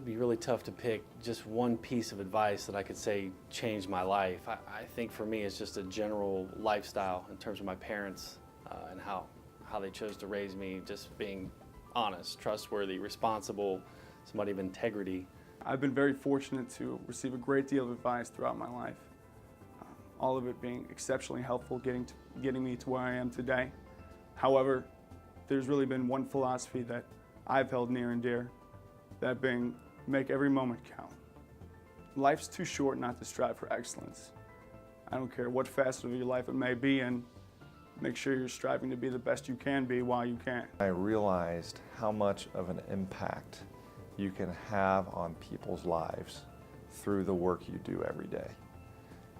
It'd be really tough to pick just one piece of advice that I could say changed my life. I think for me it's just a general lifestyle in terms of my parents and how they chose to raise me, just being honest, trustworthy, responsible, somebody of integrity. I've been very fortunate to receive a great deal of advice throughout my life, all of it being exceptionally helpful, getting me to where I am today. However, there's really been one philosophy that I've held near and dear, that being, make every moment count. Life's too short not to strive for excellence. I don't care what facet of your life it may be in, make sure you're striving to be the best you can be while you can. I realized how much of an impact you can have on people's lives through the work you do every day.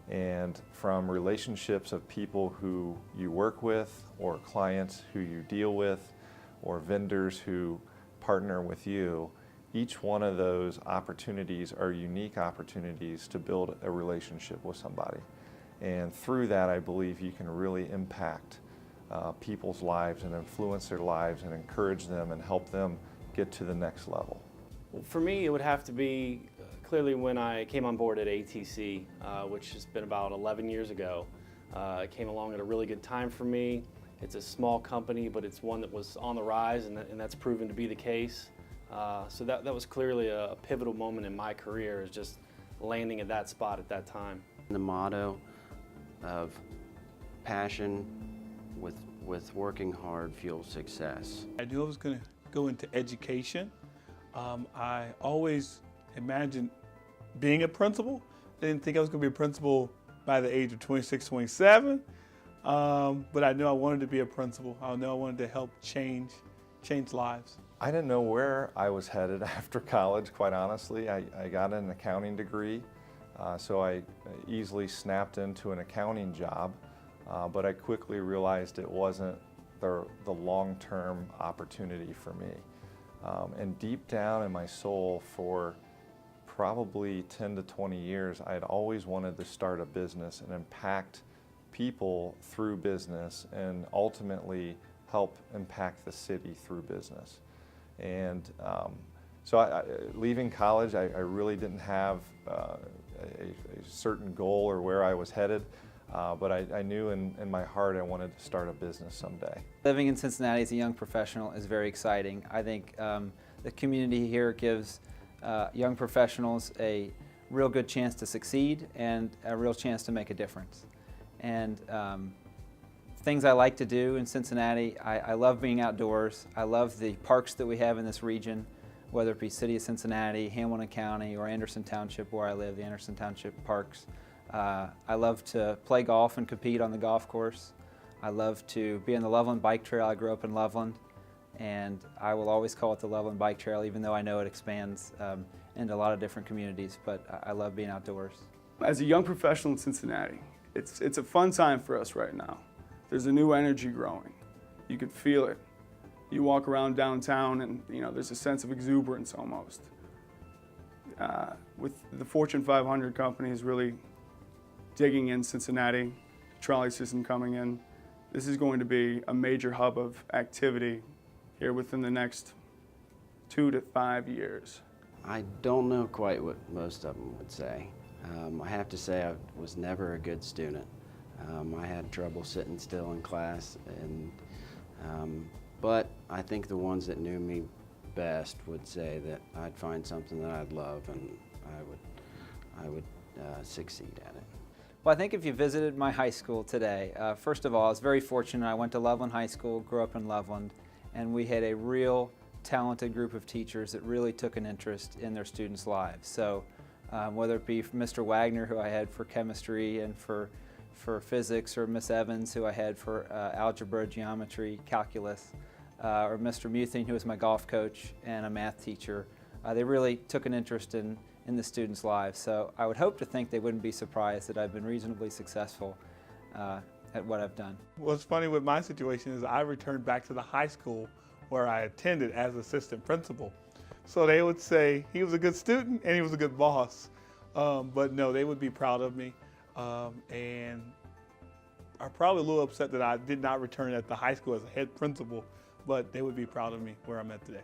And from relationships of people who you work with, or clients who you deal with, or vendors who partner with you, each one of those opportunities are unique opportunities to build a relationship with somebody. And through that, I believe you can really impact people's lives and influence their lives and encourage them and help them get to the next level. Well, for me, it would have to be clearly when I came on board at ATC, which has been about 11 years ago. It came along at a really good time for me. It's a small company, but it's one that was on the rise, and that's proven to be the case. So that was clearly a pivotal moment in my career, is just landing at that spot at that time. The motto of passion with working hard fuels success. I knew I was going to go into education. I always imagined being a principal. I didn't think I was going to be a principal by the age of 26, 27, but I knew I wanted to be a principal. I knew I wanted to help change lives. I didn't know where I was headed after college, quite honestly. I got an accounting degree, so I easily snapped into an accounting job, but I quickly realized it wasn't the long-term opportunity for me. And deep down in my soul, for probably 10 to 20 years, I had always wanted to start a business and impact people through business, and ultimately help impact the city through business. And so leaving college, I really didn't have a certain goal or where I was headed, but I knew in my heart I wanted to start a business someday. Living in Cincinnati as a young professional is very exciting. I think the community here gives young professionals a real good chance to succeed and a real chance to make a difference. And things I like to do in Cincinnati, I love being outdoors. I love the parks that we have in this region, whether it be City of Cincinnati, Hamilton County, or Anderson Township where I live, the Anderson Township parks. I love to play golf and compete on the golf course. I love to be on the Loveland Bike Trail. I grew up in Loveland, and I will always call it the Loveland Bike Trail, even though I know it expands into a lot of different communities, but I love being outdoors. As a young professional in Cincinnati, it's a fun time for us right now. There's a new energy growing. You can feel it. You walk around downtown and there's a sense of exuberance almost. With the Fortune 500 companies really digging in Cincinnati, the trolley system coming in, this is going to be a major hub of activity here within the next 2 to 5 years. I don't know quite what most of them would say. I have to say I was never a good student. I had trouble sitting still in class, but I think the ones that knew me best would say that I'd find something that I'd love, and I would succeed at it. Well, I think if you visited my high school today, first of all, I was very fortunate. I went to Loveland High School, grew up in Loveland, and we had a real talented group of teachers that really took an interest in their students' lives. So whether it be Mr. Wagner, who I had for chemistry and for physics, or Miss Evans, who I had for algebra, geometry, calculus, or Mr. Muthing, who was my golf coach and a math teacher, they really took an interest in the students' lives. So I would hope to think they wouldn't be surprised that I've been reasonably successful at what I've done. What's funny with my situation is I returned back to the high school where I attended as assistant principal. So they would say he was a good student and he was a good boss. But no, they would be proud of me. And are probably a little upset that I did not return at the high school as a head principal, but they would be proud of me where I'm at today.